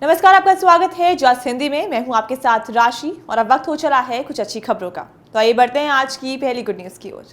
नमस्कार, आपका स्वागत है जस्ट हिंदी में। मैं हूं आपके साथ राशि और अब वक्त हो चला है कुछ अच्छी खबरों का। तो आइए बढ़ते हैं आज की पहली गुड न्यूज की ओर।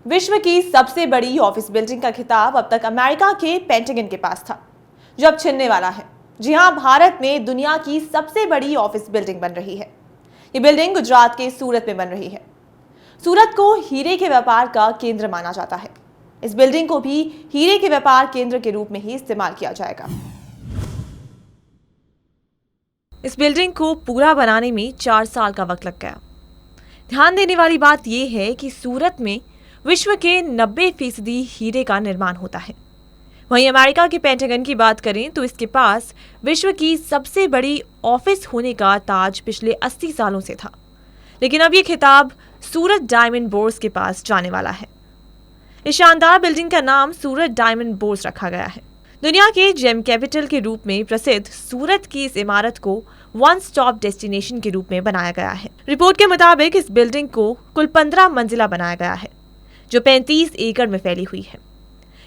विश्व की सबसे बड़ी ऑफिस बिल्डिंग का खिताब अब तक अमेरिका के पेंटागन के पास था, जो अब छिनने वाला है। जी हां, भारत में दुनिया की सबसे बड़ी ऑफिस बिल्डिंग बन रही है। ये बिल्डिंग गुजरात के सूरत में बन रही है। सूरत को हीरे के व्यापार का केंद्र माना जाता है। इस बिल्डिंग को भी हीरे के व्यापार केंद्र के रूप में ही इस्तेमाल किया जाएगा। इस बिल्डिंग को पूरा बनाने में 4 साल का वक्त लग गया। ध्यान देने वाली बात यह है कि सूरत में विश्व के 90% हीरे का निर्माण होता है। वहीं अमेरिका के पेंटागन की बात करें तो इसके पास विश्व की सबसे बड़ी ऑफिस होने का ताज पिछले 80 सालों से था, लेकिन अब यह खिताब सूरत डायमंड बोर्स के पास जाने वाला है। इस शानदार बिल्डिंग का नाम सूरत डायमंड बोर्स रखा गया है। दुनिया के जेम कैपिटल के रूप में प्रसिद्ध सूरत की इस इमारत को वन स्टॉप डेस्टिनेशन के रूप में बनाया गया है। रिपोर्ट के मुताबिक इस बिल्डिंग को कुल 15 मंजिला बनाया गया है, जो 35 एकड़ में फैली हुई है।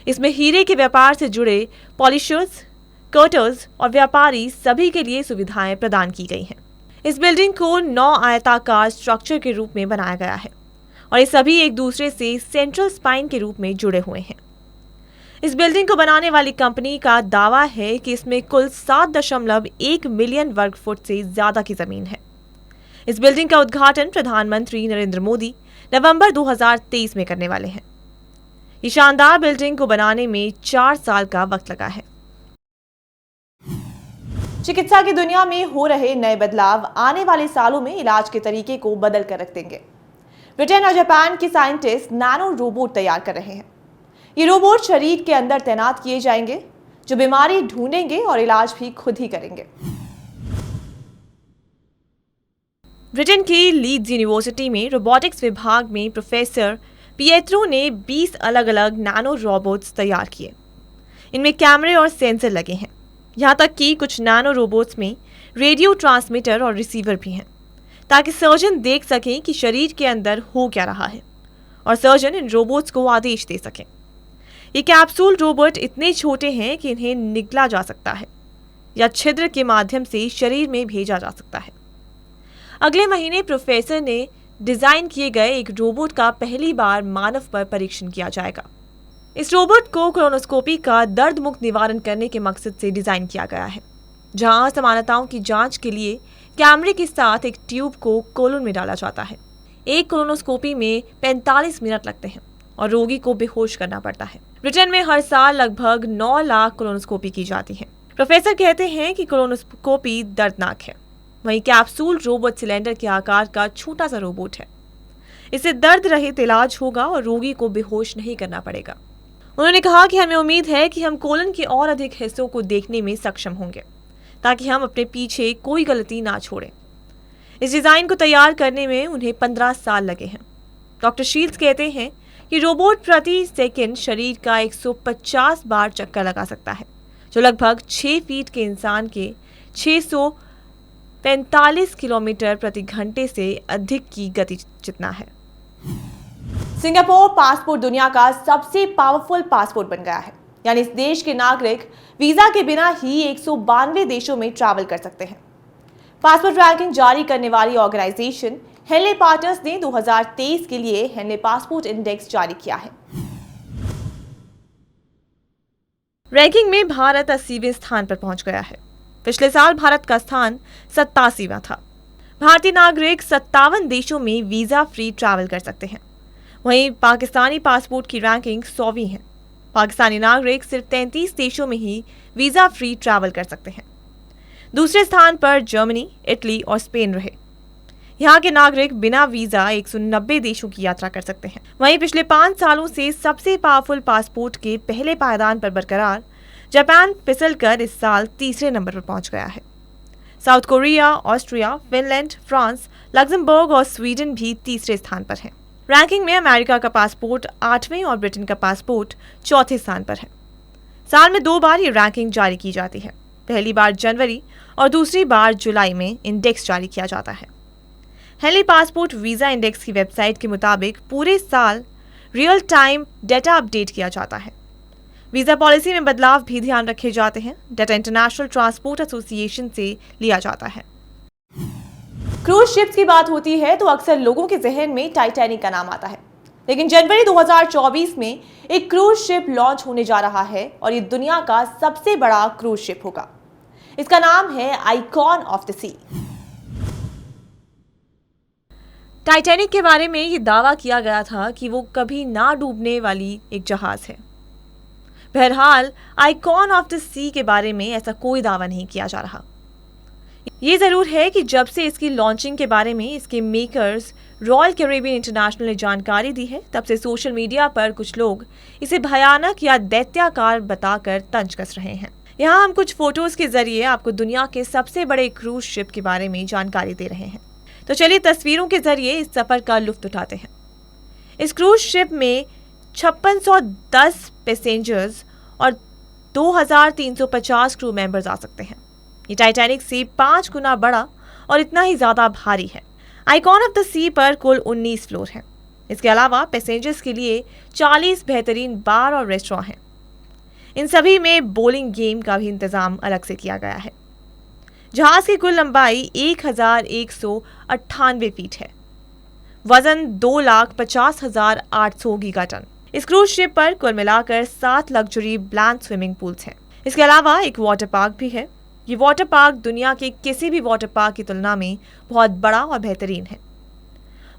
इसमें हीरे के व्यापार से जुड़े पॉलिशर्स, कटर्स और व्यापारी सभी के लिए सुविधाएं प्रदान की गई हैं। इस बिल्डिंग को 9 आयताकार स्ट्रक्चर के रूप में बनाया गया है और ये सभी एक दूसरे से सेंट्रल स्पाइन के रूप में जुड़े हुए हैं। इस बिल्डिंग को बनाने वाली कंपनी का दावा है कि इसमें कुल 7.1 मिलियन वर्ग फुट से ज्यादा की जमीन है। इस बिल्डिंग का उद्घाटन प्रधानमंत्री नरेंद्र मोदी नवंबर 2023 में करने वाले हैं। ये शानदार बिल्डिंग को बनाने में 4 साल का वक्त लगा है। चिकित्सा की दुनिया में हो रहे नए बदलाव आने वाले सालों में इलाज के तरीके को बदल कर रख देंगे। ब्रिटेन और जापान के साइंटिस्ट नैनो रोबोट तैयार कर रहे हैं। ये रोबोट शरीर के अंदर तैनात किए जाएंगे, जो बीमारी ढूंढेंगे और इलाज भी खुद ही करेंगे। ब्रिटेन की लीड्स यूनिवर्सिटी में रोबोटिक्स विभाग में प्रोफेसर पिएत्रो ने 20 अलग अलग नैनो रोबोट्स तैयार किए। इनमें कैमरे और सेंसर लगे हैं। यहाँ तक कि कुछ नैनो रोबोट्स में रेडियो ट्रांसमीटर और रिसीवर भी हैं, ताकि सर्जन देख सकें कि शरीर के अंदर हो क्या रहा है और सर्जन इन रोबोट्स को आदेश दे सकें। ये कैप्सूल रोबोट इतने छोटे हैं कि इन्हें निगला जा सकता है या छिद्र के माध्यम से शरीर में भेजा जा सकता है। अगले महीने प्रोफेसर ने डिजाइन किए गए एक रोबोट का पहली बार मानव पर परीक्षण किया जाएगा। इस रोबोट को कोलोनोस्कोपी का दर्द मुक्त निवारण करने के मकसद से डिजाइन किया गया है, जहां असमानताओं की जांच के लिए कैमरे के साथ एक ट्यूब को कोलन में डाला जाता है। एक कोलोनोस्कोपी में 45 मिनट लगते हैं और रोगी को बेहोश करना पड़ता है। ब्रिटेन में हर साल लगभग 9 लाख कोलोनोस्कोपी की जाती है। प्रोफेसर कहते हैं कि कोलोनोस्कोपी दर्दनाक है। वहीं कैप्सूल रोबोट सिलेंडर के आकार का छोटा सा रोबोट है। इससे दर्द रहित इलाज होगा और रोगी को बेहोश नहीं करना पड़ेगा। उन्होंने कहा कि हमें उम्मीद है कि हम कोलन के और अधिक हिस्सों को देखने में सक्षम होंगे, ताकि हम अपने पीछे कोई गलती ना छोड़ें। इस डिजाइन को तैयार करने में उन्हें 15 साल लगे हैं। डॉक्टर शील्स कहते हैं कि रोबोट प्रति सेकंड शरीर का 150 बार चक्कर लगा सकता है, जो लगभग 6 फीट के इंसान के 645 किलोमीटर प्रति घंटे से अधिक की गति जितना है। सिंगापुर पासपोर्ट दुनिया का सबसे पावरफुल पासपोर्ट बन गया है। यानी इस देश के नागरिक वीजा के बिना ही 192 देशों में ट्रैवल कर सकते हैं। पासपोर्ट रैंकिंग जारी करने वाली ऑर्गेनाइजेशन हेनले पार्टनर्स ने 2023 के लिए हेनले पासपोर्ट इंडेक्स जारी किया है। रैंकिंग में भारत 80वें स्थान पर पहुंच गया है। पिछले साल भारत का स्थान 87वां था। भारतीय नागरिक 57 देशों में वीजा फ्री ट्रैवल कर सकते हैं। वहीं पाकिस्तानी पासपोर्ट की रैंकिंग 100वीं है। पाकिस्तानी नागरिक सिर्फ 33 देशों में ही वीजा फ्री ट्रैवल कर सकते हैं। दूसरे स्थान पर जर्मनी, इटली और स्पेन रहे। यहाँ के नागरिक बिना वीजा 190 देशों की यात्रा कर सकते हैं। वहीं पिछले 5 सालों से सबसे पावरफुल पासपोर्ट के पहले पायदान पर बरकरार जापान फिसलकर इस साल तीसरे नंबर पर पहुंच गया है। South Korea, Austria, Finland, France, Luxembourg और स्वीडन भी तीसरे स्थान पर हैं। रैंकिंग में अमेरिका का पासपोर्ट 8वें और ब्रिटेन का पासपोर्ट 4थे स्थान पर है। साल में 2 बार ये रैंकिंग जारी की जाती है। पहली बार जनवरी और दूसरी बार जुलाई में इंडेक्स जारी किया जाता है। हेनले पासपोर्ट वीजा इंडेक्स की वेबसाइट के मुताबिक पूरे साल रियल टाइम डेटा अपडेट किया जाता है। वीज़ा पॉलिसी में बदलाव भी ध्यान रखे जाते हैं। डाटा इंटरनेशनल ट्रांसपोर्ट एसोसिएशन से लिया जाता है। क्रूज शिप्स की बात होती है तो अक्सर लोगों के जहन में टाइटैनिक का नाम आता है, लेकिन जनवरी 2024 में एक क्रूज शिप लॉन्च होने जा रहा है और ये दुनिया का सबसे बड़ा क्रूज शिप होगा। इसका नाम है icon of the sea. Titanic के बारे में ये दावा किया गया था कि वो कभी ना डूबने वाली एक जहाज है। बहरहाल आइकॉन ऑफ द सी के बारे में ऐसा कोई दावा नहीं किया जा रहा। ये जरूर है कि जब से इसकी लॉन्चिंग के बारे में इसके मेकर्स रॉयल कैरिबियन इंटरनेशनल ने जानकारी दी है, तब से सोशल मीडिया पर कुछ लोग इसे भयानक या दैत्याकार बताकर तंज कस रहे हैं। यहाँ हम कुछ फोटोज के जरिए आपको दुनिया के सबसे बड़े क्रूज शिप के बारे में जानकारी दे रहे हैं। तो चलिए तस्वीरों के जरिए इस सफर का लुत्फ उठाते हैं। इस क्रूज शिप में 5610 पैसेंजर्स और 2350 क्रू मेंबर्स आ सकते हैं। ये टाइटैनिक से 5 गुना बड़ा और इतना ही ज्यादा भारी है। आइकॉन ऑफ द सी पर कुल 19 फ्लोर हैं। इसके अलावा पैसेंजर्स के लिए 40 बेहतरीन बार और रेस्टोरेंट हैं। इन सभी में बोलिंग गेम का भी इंतजाम अलग से किया गया है। जहाज की कुल लंबाई 1198 फीट है। वजन 2,50,800 गीगाटन। इस क्रूज शिप पर कुल मिलाकर 7 लग्जरी ब्लैंक स्विमिंग पूल्स हैं। इसके अलावा एक वाटर पार्क भी है। ये वाटर पार्क दुनिया के किसी भी वाटर पार्क की तुलना में बहुत बड़ा और बेहतरीन है।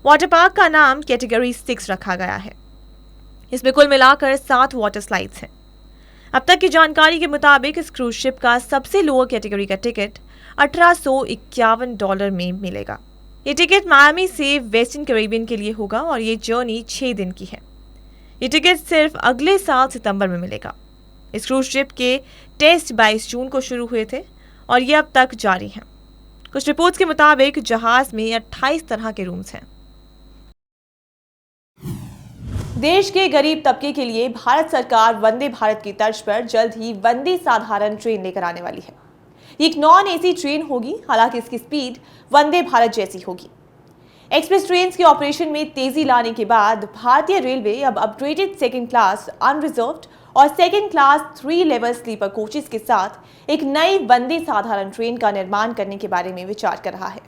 वाटर पार्क का नाम कैटेगरी 6 रखा गया है। इसमें कुल मिलाकर 7 वाटर स्लाइड्स हैं। अब तक की जानकारी के मुताबिक इस क्रूज शिप का सबसे लोअर कैटेगरी का टिकट $1851 में मिलेगा। ये टिकट मायामी से वेस्टर्न कैरिबियन के लिए होगा और ये जर्नी 6 दिन की है। ये टिकट सिर्फ अगले साल सितंबर में मिलेगा। इस क्रूज शिप के टेस्ट 22 जून को शुरू हुए थे और ये अब तक जारी हैं। कुछ रिपोर्ट्स के मुताबिक जहाज में 28 तरह के रूम्स हैं। देश के गरीब तबके के लिए भारत सरकार वंदे भारत की तर्ज पर जल्द ही वंदे साधारण ट्रेन लेकर आने वाली है। ये एक नॉन एसी ट्रेन होगी, हालांकि इसकी स्पीड वंदे भारत जैसी होगी। एक्सप्रेस ट्रेन के ऑपरेशन में तेजी लाने के बाद भारतीय रेलवे अब अपग्रेडेड सेकंड क्लास अनरिजर्व्ड और second class 3 level sleeper coaches के साथ एक नई वंदे साधारण ट्रेन का निर्माण करने के बारे में विचार कर रहा है।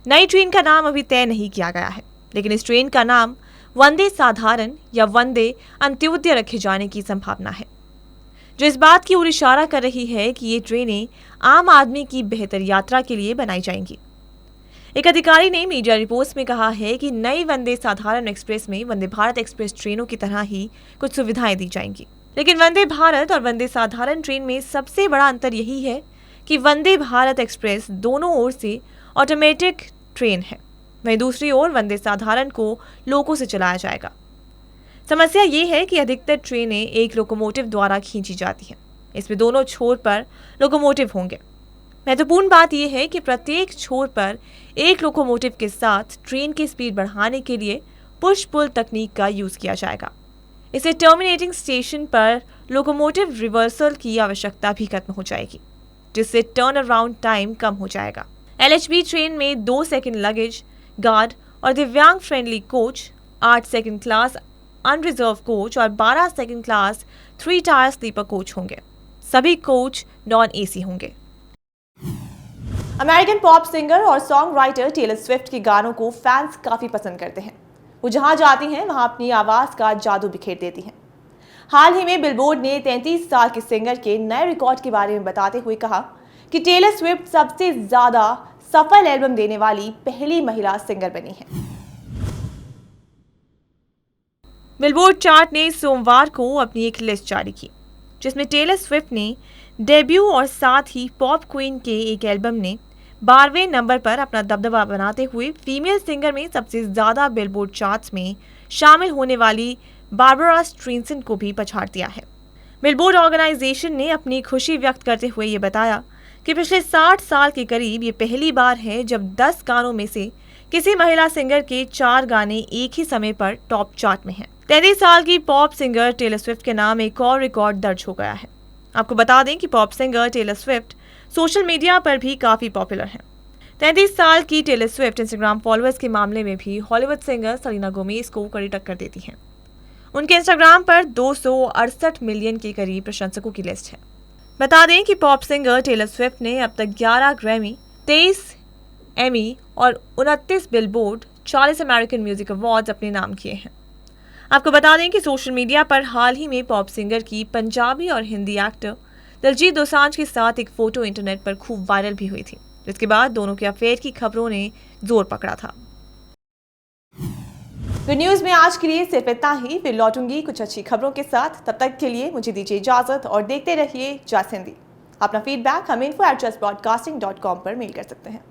नई ट्रेन का नाम अभी तय नहीं किया गया है, लेकिन इस ट्रेन का नाम वंदे साधारण या वंदे अंत्योदय रखे जाने की संभावना है, जो इस बात की ओर इशारा कर रही है कि ये ट्रेनें आम आदमी की बेहतर यात्रा के लिए बनाई जाएंगी। एक अधिकारी ने मीडिया रिपोर्ट्स में कहा है कि नई वंदे साधारण एक्सप्रेस में वंदे भारत एक्सप्रेस ट्रेनों की तरह ही कुछ सुविधाएं दी जाएंगी। लेकिन वंदे भारत और वंदे साधारण ट्रेन में सबसे बड़ा अंतर यही है कि वंदे भारत एक्सप्रेस दोनों ओर से ऑटोमेटिक ट्रेन है, वहीं दूसरी ओर वंदे साधारण को लोको से चलाया जाएगा। समस्या ये है कि अधिकतर ट्रेनें एक लोकोमोटिव द्वारा खींची जाती हैं। इसमें दोनों छोर पर लोकोमोटिव होंगे। महत्वपूर्ण बात यह है कि प्रत्येक छोर पर एक लोकोमोटिव के साथ ट्रेन की स्पीड बढ़ाने के लिए पुश पुल तकनीक का यूज किया जाएगा। इससे टर्मिनेटिंग स्टेशन पर लोकोमोटिव रिवर्सल की आवश्यकता भी खत्म हो जाएगी, जिससे टर्न अराउंड टाइम कम हो जाएगा। LHB ट्रेन में 2 सेकंड लगेज गार्ड और दिव्यांग friendly coach, 8 second class unreserve coach और 12 second class 3 tier sleeper coach होंगे। सभी कोच नॉन एसी होंगे। अमेरिकन पॉप सिंगर और सॉन्ग राइटर टेलर स्विफ्ट के गानों को फैंस काफी पसंद करते हैं। वो जहां जाती हैं वहां अपनी आवाज का जादू बिखेर देती हैं। हाल ही में बिलबोर्ड ने 33 साल के सिंगर के नए रिकॉर्ड के बारे में बताते हुए कहा कि टेलर स्विफ्ट सबसे ज्यादा सफल एल्बम देने वाली पहली महिला सिंगर बनी है। बिलबोर्ड चार्ट ने सोमवार को अपनी एक लिस्ट जारी की, जिसमें टेलर स्विफ्ट ने डेब्यू और साथ ही पॉप क्वीन के एक एल्बम ने 12वें नंबर पर अपना दबदबा बनाते हुए फीमेल सिंगर में सबसे ज्यादा बिलबोर्ड चार्ट्स में शामिल होने वाली बारबरा स्ट्रेनसन को भी पछाड़ दिया है। बिलबोर्ड ऑर्गेनाइजेशन ने अपनी खुशी व्यक्त करते हुए ये बताया कि पिछले 60 साल के करीब ये पहली बार है जब 10 गानों में से किसी महिला सिंगर के 4 गाने एक ही समय पर टॉप चार्ट में हैं। 33 साल की पॉप सिंगर टेलर स्विफ्ट के नाम एक और रिकॉर्ड दर्ज हो गया है। आपको बता दें कि pop singer Taylor Swift social media पर भी काफी पॉपुलर हैं। 33 साल की टेलर स्विफ्ट इंस्टाग्राम फॉलोअर्स के मामले में भी हॉलीवुड सिंगर सेलेना गोमेज को कड़ी टक्कर देती हैं। उनके इंस्टाग्राम पर 268 मिलियन के करीब प्रशंसकों की लिस्ट है। बता दें कि पॉप सिंगर टेलर स्विफ्ट ने अब तक 11 ग्रैमी, 23 एमी और 29 बिलबोर्ड 40 अमेरिकन म्यूजिक अवार्ड्स अपने नाम किए हैं। आपको बता दें कि सोशल मीडिया पर हाल ही में पॉप सिंगर की पंजाबी और हिंदी एक्टर दिलजीत दोसांझ के साथ एक फोटो इंटरनेट पर खूब वायरल भी हुई थी, जिसके बाद दोनों के अफेयर की खबरों ने जोर पकड़ा था। तो न्यूज में आज के लिए सिर्फ इतना ही, फिर लौटूंगी कुछ अच्छी खबरों के साथ। तब तक के लिए मुझे दीजिए इजाजत और देखते रहिए जस हिंदी। अपना फीडबैक हमें info@justbroadcasting.com पर मेल कर सकते हैं।